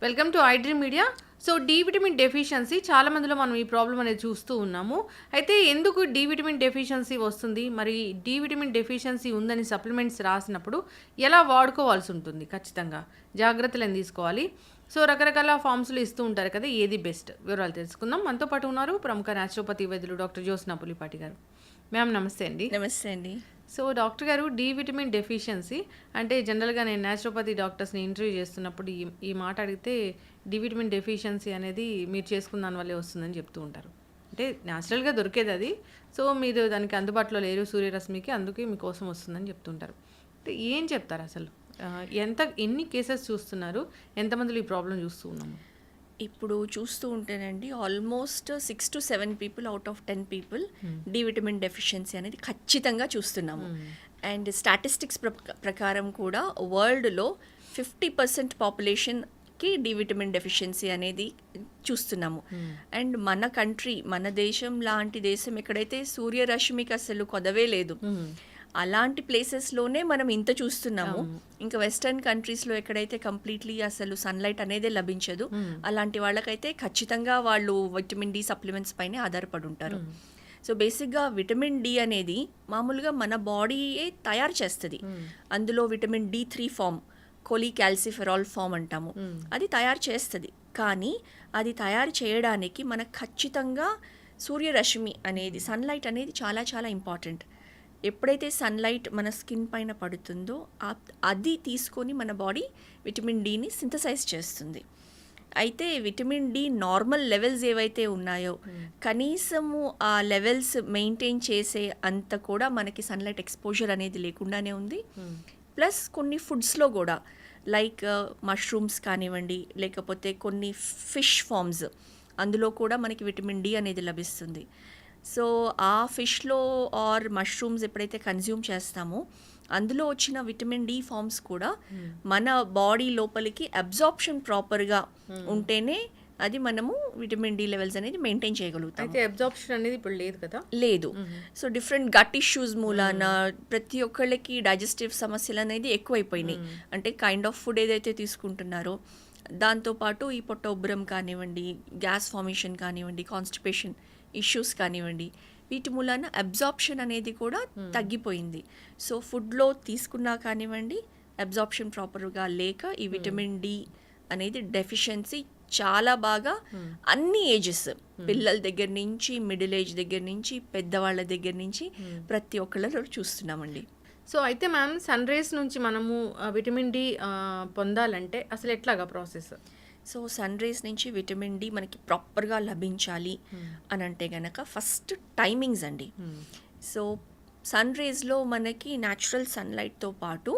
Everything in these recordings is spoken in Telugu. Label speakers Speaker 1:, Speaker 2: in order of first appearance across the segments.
Speaker 1: Welcome to iDream media. So D vitamin deficiency చాలా మందిలో మనం ఈ ప్రాబ్లం అనేది చూస్తూ ఉన్నాము. అయితే ఎందుకు డి విటమిన్ డెఫిషియన్సీ వస్తుంది, మరి డి విటమిన్ డెఫిషియన్సీ ఉందని సప్లిమెంట్స్ రాసినప్పుడు ఎలా వాడుకోవాల్సి ఉంటుంది, ఖచ్చితంగా జాగ్రత్తలు ఏం తీసుకోవాలి? సో రకరకాల ఫార్మ్స్లు ఇస్తూ ఉంటారు కదా, ఏది బెస్ట్ వివరాలు తెలుసుకుందాం. మనతో పాటు ఉన్నారు ప్రముఖ న్యాచురోపతి వైద్యులు డాక్టర్ జ్యోత్స్న పులిపాటి గారు. మ్యామ్ నమస్తే అండి.
Speaker 2: నమస్తే అండి.
Speaker 1: సో డాక్టర్ గారు, డి విటమిన్ డెఫిషియన్సీ అంటే జనరల్గా నేను న్యాచురోపతి డాక్టర్స్ని ఇంటర్వ్యూ చేస్తున్నప్పుడు ఈ మాట అడిగితే డి విటమిన్ డెఫిషియన్సీ అనేది మీరు చేసుకున్న దాని వల్లే వస్తుందని చెప్తూ ఉంటారు. అంటే న్యాచురల్గా దొరికేది అది, సో మీరు దానికి అందుబాటులో లేరు సూర్యరశ్మికి, అందుకే మీకోసం వస్తుందని చెప్తుంటారు. అంటే ఏం చెప్తారు అసలు, ఎన్ని కేసెస్ చూస్తున్నారు, ఎంతమందిలో ఈ ప్రాబ్లం చూస్తూ ఉన్నాము?
Speaker 2: ఇప్పుడు చూస్తూ ఉంటేనండి almost 6 to 7 people out of 10 people D vitamin deficiency అనేది ఖచ్చితంగా చూస్తున్నాము. అండ్ స్టాటిస్టిక్స్ ప్రకారం కూడా వరల్డ్లో 50% పాపులేషన్కి డి విటమిన్ డెఫిషియన్సీ అనేది చూస్తున్నాము. అండ్ మన కంట్రీ, మన దేశం లాంటి దేశం ఎక్కడైతే సూర్యరశ్మికి అసలు కొదవే లేదు, అలాంటి ప్లేసెస్లోనే మనం ఇంత చూస్తున్నాము. ఇంకా వెస్టర్న్ కంట్రీస్లో ఎక్కడైతే కంప్లీట్లీ అసలు సన్లైట్ అనేది లభించదు, అలాంటి వాళ్ళకైతే ఖచ్చితంగా వాళ్ళు విటమిన్ డి సప్లిమెంట్స్ పైనే ఆధారపడి ఉంటారు. సో బేసిక్గా విటమిన్ డి అనేది మామూలుగా మన బాడీయే తయారు చేస్తుంది. అందులో విటమిన్ D3 ఫామ్, కోలీకాల్సిఫెరాల్ ఫామ్ అంటాము, అది తయారు చేస్తుంది. కానీ అది తయారు చేయడానికి మనకు ఖచ్చితంగా సూర్యరశ్మి అనేది, సన్లైట్ అనేది చాలా చాలా ఇంపార్టెంట్. ఎప్పుడైతే సన్లైట్ మన స్కిన్ పైన పడుతుందో అది తీసుకొని మన బాడీ విటమిన్ డిని సింథసైజ్ చేస్తుంది. అయితే విటమిన్ డి నార్మల్ లెవెల్స్ ఏవైతే ఉన్నాయో కనీసము ఆ లెవెల్స్ మెయింటైన్ చేసే అంత కూడా మనకి సన్లైట్ ఎక్స్పోజర్ అనేది లేకుండానే ఉంది. ప్లస్ కొన్ని ఫుడ్స్లో కూడా లైక్ మష్రూమ్స్ కానివ్వండి, లేకపోతే కొన్ని ఫిష్ ఫార్మ్స్, అందులో కూడా మనకి విటమిన్ డి అనేది లభిస్తుంది. సో ఆ ఫిష్లో ఆర్ మష్రూమ్స్ ఎప్పుడైతే కన్జ్యూమ్ చేస్తామో అందులో వచ్చిన విటమిన్ డి ఫార్మ్స్ కూడా మన బాడీ లోపలికి అబ్జార్ప్షన్ ప్రాపర్గా ఉంటేనే అది మనము విటమిన్ డి లెవెల్స్ అనేది మెయింటైన్ చేయగలుగుతాం.
Speaker 1: అయితే అబ్జార్ప్షన్ అనేది ఇప్పుడు లేదు కదా?
Speaker 2: లేదు. సో డిఫరెంట్ గట్ ఇష్యూస్ మూలాన ప్రతి ఒక్కళ్ళకి డైజెస్టివ్ సమస్యలు అనేది ఎక్కువైపోయినాయి. అంటే కైండ్ ఆఫ్ ఫుడ్ ఏదైతే తీసుకుంటున్నారో దాంతోపాటు ఈ పొట్ట ఉబ్బరం కానివ్వండి, గ్యాస్ ఫార్మేషన్ కానివ్వండి, కాన్స్టిపేషన్ ఇష్యూస్ కానివ్వండి, వీటి మూలాన అబ్జార్ప్షన్ అనేది కూడా తగ్గిపోయింది. సో ఫుడ్లో తీసుకున్నా కానివ్వండి, అబ్జార్ప్షన్ ప్రాపర్గా లేక ఈ విటమిన్ డి అనేది డెఫిషియన్సీ చాలా బాగా అన్ని ఏజెస్, పిల్లల దగ్గర నుంచి, మిడిల్ ఏజ్ దగ్గర నుంచి, పెద్దవాళ్ళ దగ్గర నుంచి ప్రతి ఒక్కళ్ళలో చూస్తున్నామండి.
Speaker 1: సో అయితే మ్యామ్, సన్ రేస్ నుంచి మనము విటమిన్ డి పొందాలంటే అసలు ఎట్లాగా ప్రాసెస్?
Speaker 2: సో సన్ రేస్ నుంచి విటమిన్ డి మనకి ప్రాపర్గా లభించాలి అని అంటే కనుక ఫస్ట్ టైమింగ్స్ అండి. సో సన్ రేస్లో మనకి న్యాచురల్ సన్లైట్తో పాటు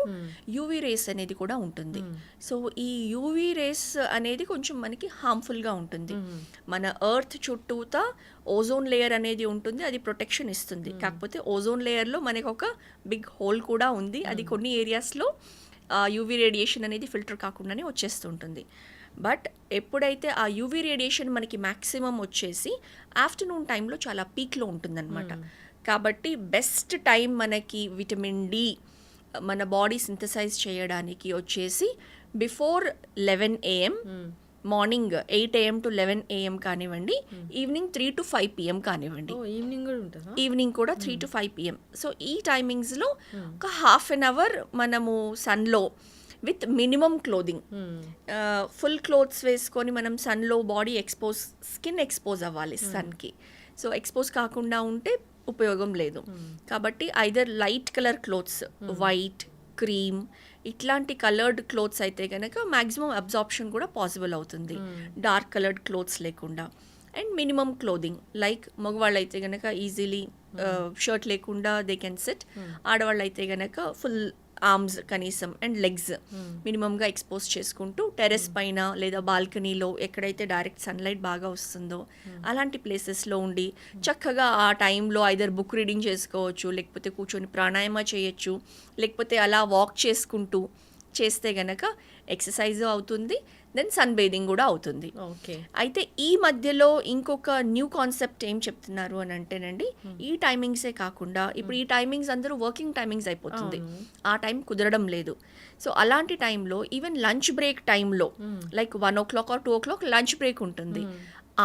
Speaker 2: యూవీ రేస్ అనేది కూడా ఉంటుంది. సో ఈ యూవీ రేస్ అనేది కొంచెం మనకి హార్మ్ఫుల్గా ఉంటుంది. మన ఎర్త్ చుట్టూతా ఓజోన్ లేయర్ అనేది ఉంటుంది, అది ప్రొటెక్షన్ ఇస్తుంది. కాకపోతే ఓజోన్ లేయర్లో మనకి ఒక బిగ్ హోల్ కూడా ఉంది, అది కొన్ని ఏరియాస్లో యూవీ రేడియేషన్ అనేది ఫిల్టర్ కాకుండానే వచ్చేస్తుంటుంది. బట్ ఎప్పుడైతే ఆ యూవీ రేడియేషన్ మనకి మ్యాక్సిమం వచ్చేసి ఆఫ్టర్నూన్ టైంలో చాలా పీక్లో ఉంటుందన్నమాట. కాబట్టి బెస్ట్ టైం మనకి విటమిన్ డి మన బాడీ సింథసైజ్ చేయడానికి వచ్చేసి before 11 AM, morning 8 AM to 11 AM కానివ్వండి, ఈవినింగ్ 3 to 5 PM కానివ్వండి. ఈవినింగ్ కూడా 3 to 5 PM. సో ఈ టైమింగ్స్లో ఒక హాఫ్ అన్ అవర్ మనము సన్లో with minimum clothing, full clothes వేసుకొని మనం సన్లో బాడీ స్కిన్ ఎక్స్పోజ్ అవ్వాలి సన్కి. సో ఎక్స్పోజ్ కాకుండా ఉంటే ఉపయోగం లేదు. కాబట్టి either light colour clothes, white, cream, ఇట్లాంటి కలర్డ్ క్లోత్స్ అయితే కనుక మ్యాక్సిమం అబ్జార్ప్షన్ కూడా పాసిబుల్ అవుతుంది, డార్క్ కలర్డ్ క్లోత్స్ లేకుండా. అండ్ మినిమం క్లోదింగ్, లైక్ మగవాళ్ళు అయితే కనుక ఈజీలీ షర్ట్ లేకుండా దే కెన్ సిట్, ఆడవాళ్ళు అయితే కనుక ఫుల్ ఆర్మ్స్ కనీసం అండ్ లెగ్స్ మినిమంగా ఎక్స్పోజ్ చేసుకుంటూ టెర్రస్ పైన లేదా బాల్కనీలో ఎక్కడైతే డైరెక్ట్ సన్లైట్ బాగా వస్తుందో అలాంటి ప్లేసెస్లో ఉండి చక్కగా ఆ టైంలో ఐదర్ బుక్ రీడింగ్ చేసుకోవచ్చు, లేకపోతే కూర్చొని ప్రాణాయామ చేయొచ్చు, లేకపోతే అలా వాక్ చేసుకుంటూ చేస్తే గనక ఎక్సర్సైజ్ అవుతుంది, దెన్ సన్ బేదింగ్ కూడా అవుతుంది.
Speaker 1: ఓకే.
Speaker 2: అయితే ఈ మధ్యలో ఇంకొక న్యూ కాన్సెప్ట్ ఏం చెప్తున్నారు అని అంటేనండి, ఈ టైమింగ్సే కాకుండా ఇప్పుడు ఈ టైమింగ్స్ అందరూ వర్కింగ్ టైమింగ్స్ అయిపోతుంది, ఆ టైం కుదరడం లేదు. సో అలాంటి టైంలో ఈవెన్ లంచ్ బ్రేక్ టైంలో like 1 o'clock or 2 o'clock lunch break ఉంటుంది,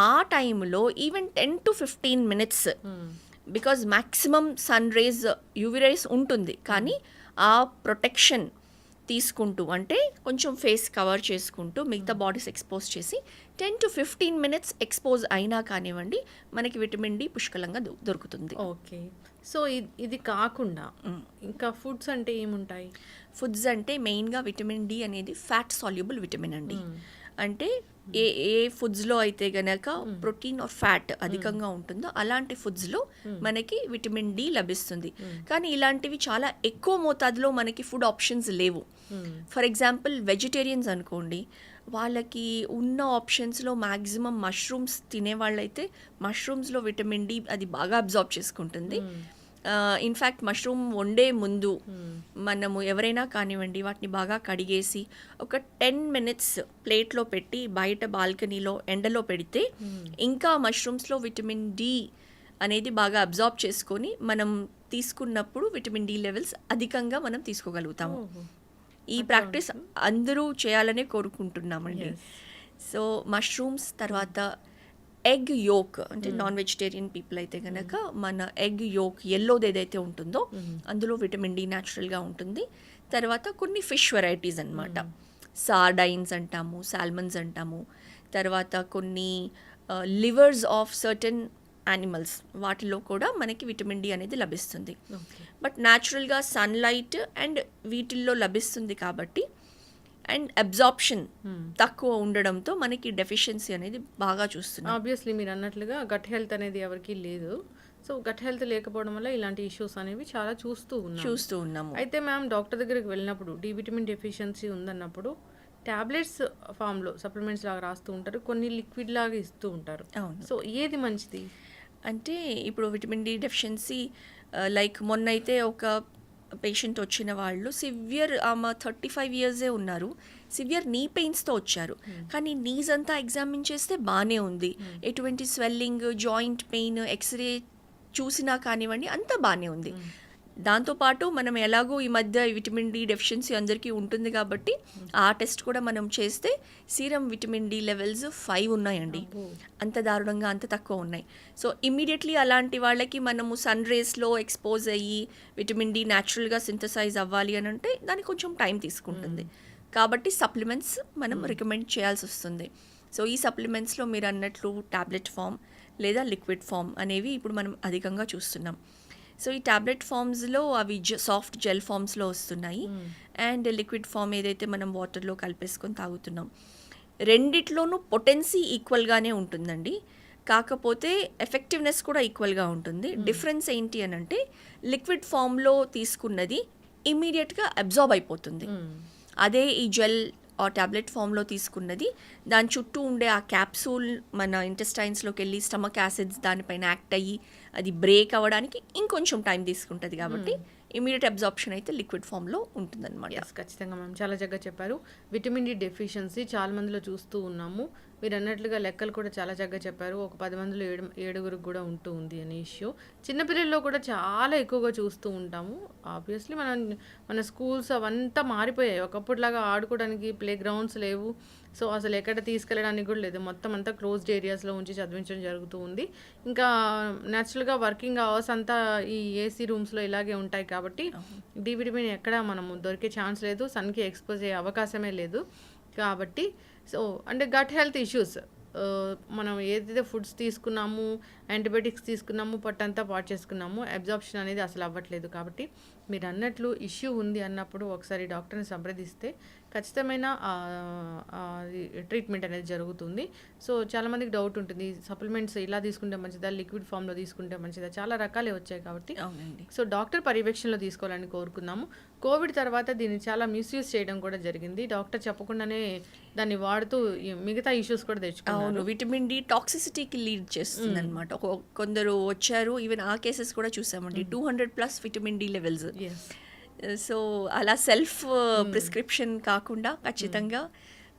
Speaker 2: ఆ టైంలో even 10 to 15 minutes, because maximum sun rays UV rays ఉంటుంది, కానీ ఆ ప్రొటెక్షన్ తీసుకుంటూ అంటే కొంచెం ఫేస్ కవర్ చేసుకుంటూ మిగతా బాడీస్ ఎక్స్పోజ్ చేసి 10 to 15 minutes ఎక్స్పోజ్ అయినా కానివ్వండి మనకి విటమిన్ డి పుష్కలంగా దొరుకుతుంది.
Speaker 1: ఓకే. సో ఇది కాకుండా ఇంకా ఫుడ్స్ అంటే ఏముంటాయి?
Speaker 2: ఫుడ్స్ అంటే మెయిన్గా విటమిన్ డి అనేది ఫ్యాట్ సాల్యుబుల్ విటమిన్ అండి. అంటే ఏ ఏ ఫుడ్స్లో అయితే గనక ప్రోటీన్ ఆర్ ఫ్యాట్ అధికంగా ఉంటుందో అలాంటి ఫుడ్స్లో మనకి విటమిన్ డి లభిస్తుంది. కానీ ఇలాంటివి చాలా ఎక్కువ మోతాదులో మనకి ఫుడ్ ఆప్షన్స్ లేవు. ఫర్ ఎగ్జాంపుల్ వెజిటేరియన్స్ అనుకోండి, వాళ్ళకి ఉన్న ఆప్షన్స్లో మ్యాక్సిమం మష్రూమ్స్ తినేవాళ్ళైతే మష్రూమ్స్లో విటమిన్ డి అది బాగా అబ్జార్బ్ చేసుకుంటుంది. ఇన్ఫ్యాక్ట్ మష్రూమ్ వండే ముందు మనము ఎవరైనా కానివ్వండి వాటిని బాగా కడిగేసి ఒక 10 minutes ప్లేట్లో పెట్టి బయట బాల్కనీలో ఎండలో పెడితే ఇంకా మష్రూమ్స్లో విటమిన్ డి అనేది బాగా అబ్జార్బ్ చేసుకొని మనం తీసుకున్నప్పుడు విటమిన్ డి లెవెల్స్ అధికంగా మనం తీసుకోగలుగుతాము. ఈ ప్రాక్టీస్ అందరూ చేయాలనే కోరుకుంటున్నామండి. సో మష్రూమ్స్, తర్వాత ఎగ్ యోక్, అంటే నాన్ వెజిటేరియన్ పీపుల్ అయితే కనుక మన ఎగ్ యోక్ ఎల్లోది ఏదైతే ఉంటుందో అందులో విటమిన్ డి న్యాచురల్గా ఉంటుంది. తర్వాత కొన్ని ఫిష్ వెరైటీస్ అన్నమాట, సార్డైన్స్ అంటాము, సాల్మన్స్ అంటాము, తర్వాత కొన్ని లివర్స్ ఆఫ్ సర్టన్ యానిమల్స్, వాటిలో కూడా మనకి విటమిన్ డి అనేది లభిస్తుంది. బట్ న్యాచురల్గా సన్లైట్ అండ్ వీటిల్లో లభిస్తుంది కాబట్టి అండ్ అబ్జార్ప్షన్ తక్కువ ఉండడంతో మనకి డెఫిషియన్సీ అనేది బాగా చూస్తున్నాం.
Speaker 1: ఆబ్వియస్లీ మీరు అన్నట్లుగా గట్ హెల్త్ అనేది ఎవరికి లేదు. సో గట్ హెల్త్ లేకపోవడం వల్ల ఇలాంటి ఇష్యూస్ అనేవి చాలా చూస్తూ ఉన్నాము. అయితే మ్యామ్ డాక్టర్ దగ్గరికి వెళ్ళినప్పుడు డి విటమిన్ డెఫిషియన్సీ ఉందన్నప్పుడు ట్యాబ్లెట్స్ ఫామ్లో సప్లిమెంట్స్ లాగా రాస్తూ ఉంటారు, కొన్ని లిక్విడ్ లాగా ఇస్తూ ఉంటారు. సో ఏది మంచిది?
Speaker 2: అంటే ఇప్పుడు విటమిన్ డి డెఫిషియన్సీ లైక్ మొన్నైతే ఒక పేషెంట్ వచ్చిన వాళ్ళు సివియర్, ఆమె 35 years ఉన్నారు, సివియర్ నీ పెయిన్స్తో వచ్చారు. కానీ నీస్ అంతా ఎగ్జామిన్ చేస్తే బాగానే ఉంది, ఎటువంటి స్వెల్లింగ్, జాయింట్ పెయిన్, ఎక్స్రే చూసినా కానివ్వండి అంతా బాగానే ఉంది. దాంతోపాటు మనం ఎలాగో ఈ మధ్య విటమిన్ డి డెఫిషియన్సీ అందరికీ ఉంటుంది కాబట్టి ఆ టెస్ట్ కూడా మనం చేస్తే సీరం విటమిన్ డి లెవెల్స్ 5 ఉన్నాయండి. అంత దారుణంగా అంత తక్కువ ఉన్నాయి. సో ఇమ్మీడియట్లీ అలాంటి వాళ్ళకి మనము సన్ రేస్లో ఎక్స్పోజ్ అయ్యి విటమిన్ డి న్యాచురల్గా సింథసైజ్ అవ్వాలి అని అంటే దానికి కొంచెం టైం తీసుకుంటుంది. కాబట్టి సప్లిమెంట్స్ మనం రికమెండ్ చేయాల్సి వస్తుంది. సో ఈ సప్లిమెంట్స్లో మీరు అన్నట్లు టాబ్లెట్ ఫామ్ లేదా లిక్విడ్ ఫామ్ అనేవి ఇప్పుడు మనం అధికంగా చూస్తున్నాం. సో ఈ టాబ్లెట్ ఫామ్స్లో అవి సాఫ్ట్ జెల్ ఫామ్స్లో వస్తున్నాయి, అండ్ లిక్విడ్ ఫామ్ ఏదైతే మనం వాటర్లో కలిపేసుకొని తాగుతున్నాం. రెండిట్లోనూ పొటెన్సీ ఈక్వల్గానే ఉంటుందండి, కాకపోతే ఎఫెక్టివ్నెస్ కూడా ఈక్వల్గా ఉంటుంది. డిఫరెన్స్ ఏంటి అని అంటే లిక్విడ్ ఫామ్లో తీసుకున్నది ఇమ్మీడియట్గా అబ్జార్బ్ అయిపోతుంది, అదే ఈ జెల్ ఆ టాబ్లెట్ ఫామ్లో తీసుకున్నది దాని చుట్టూ ఉండే ఆ క్యాప్సూల్ మన ఇంటెస్టైన్స్లోకి వెళ్ళి స్టమక్ యాసిడ్స్ దానిపైన యాక్ట్ అయ్యి అది బ్రేక్ అవ్వడానికి ఇంకొంచెం టైం తీసుకుంటుంది. కాబట్టి ఇమీడియట్ అబ్జార్ప్షన్ అయితే లిక్విడ్ ఫామ్లో ఉంటుందన్నమాట.
Speaker 1: ఖచ్చితంగా మ్యామ్, చాలా చక్కగా చెప్పారు. విటమిన్ డి డెఫిషియన్సీ చాలా మందిలో చూస్తూ ఉన్నాము. మీరు అన్నట్లుగా లెక్కలు కూడా చాలా చక్కగా చెప్పారు. ఒక 10 మందిలో 7 కూడా ఉంటూ ఉంది అనే ఇష్యూ. చిన్నపిల్లల్లో కూడా చాలా ఎక్కువగా చూస్తూ ఉంటాము. ఆబ్వియస్లీ మన స్కూల్స్ అవంతా మారిపోయాయి. ఒకప్పుడులాగా ఆడుకోవడానికి ప్లే గ్రౌండ్స్ లేవు. సో అసలు ఎక్కడ తీసుకెళ్ళడానికి కూడా లేదు, మొత్తం అంతా క్లోజ్డ్ ఏరియాస్లో ఉంచి చదివించడం జరుగుతూ ఉంది. ఇంకా న్యాచురల్గా వర్కింగ్ అవర్స్ అంతా ఈ ఏసీ రూమ్స్లో ఇలాగే ఉంటాయి కాబట్టి డి విటమిన్ ఎక్కడ మనము దొరికే ఛాన్స్ లేదు, సన్కి ఎక్స్పోజ్ అయ్యే అవకాశమే లేదు. కాబట్టి సో అంటే గట్ హెల్త్ ఇష్యూస్, మనం ఏదైతే ఫుడ్స్ తీసుకున్నాము, యాంటీబయాటిక్స్ తీసుకున్నాము, పొట్టంతా పాడు చేసుకున్నాము, అబ్జార్ప్షన్ అనేది అసలు అవ్వట్లేదు. కాబట్టి మీరు అన్నట్లు ఇష్యూ ఉంది అన్నప్పుడు ఒకసారి డాక్టర్ని సంప్రదిస్తే ఖచ్చితమైన ట్రీట్మెంట్ అనేది జరుగుతుంది. సో చాలామందికి డౌట్ ఉంటుంది, సప్లిమెంట్స్ ఇలా తీసుకుంటే మంచిదా, లిక్విడ్ ఫామ్లో తీసుకుంటే మంచిదా, చాలా రకాలే వచ్చాయి. కాబట్టి సో డాక్టర్ పర్యవేక్షణలో తీసుకోవాలని కోరుకుందాము. కోవిడ్ తర్వాత దీన్ని చాలా మిస్యూజ్ చేయడం కూడా జరిగింది. డాక్టర్ చెప్పకుండానే దాన్ని వాడుతూ మిగతా ఇష్యూస్ కూడా తెచ్చుకున్నారు.
Speaker 2: విటమిన్ డి టాక్సిసిటీకి లీడ్ చేస్తుంది అనమాట. కొందరు వచ్చారు, ఈవెన్ ఆ కేసెస్ కూడా చూసామండి, 200+ విటమిన్ డి లెవెల్స్. సో అలా సెల్ఫ్ ప్రిస్క్రిప్షన్ కాకుండా ఖచ్చితంగా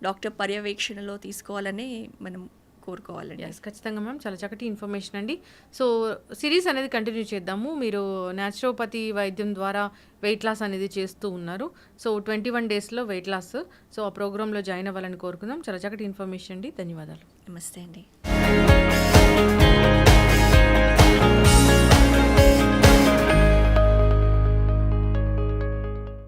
Speaker 2: డాక్టర్ పర్యవేక్షణలో తీసుకోవాలని మనం కోరుకోవాలండి.
Speaker 1: యెస్. ఖచ్చితంగా మ్యామ్. చాలా చక్కటి ఇన్ఫర్మేషన్ అండి. సో, సిరీస్ అనేది కంటిన్యూ చేద్దాము. మీరు న్యాచురోపతి వైద్యం ద్వారా వెయిట్ లాస్ అనేది చేస్తూ ఉన్నారు. సో, 21 డేస్‌లో వెయిట్ లాస్. సో, ఆ ప్రోగ్రామ్‌లో జాయిన్ అవ్వాలని కోరుకుందాం. చాలా చక్కటి ఇన్ఫర్మేషన్ అండి. ధన్యవాదాలు.
Speaker 2: నమస్తే అండి.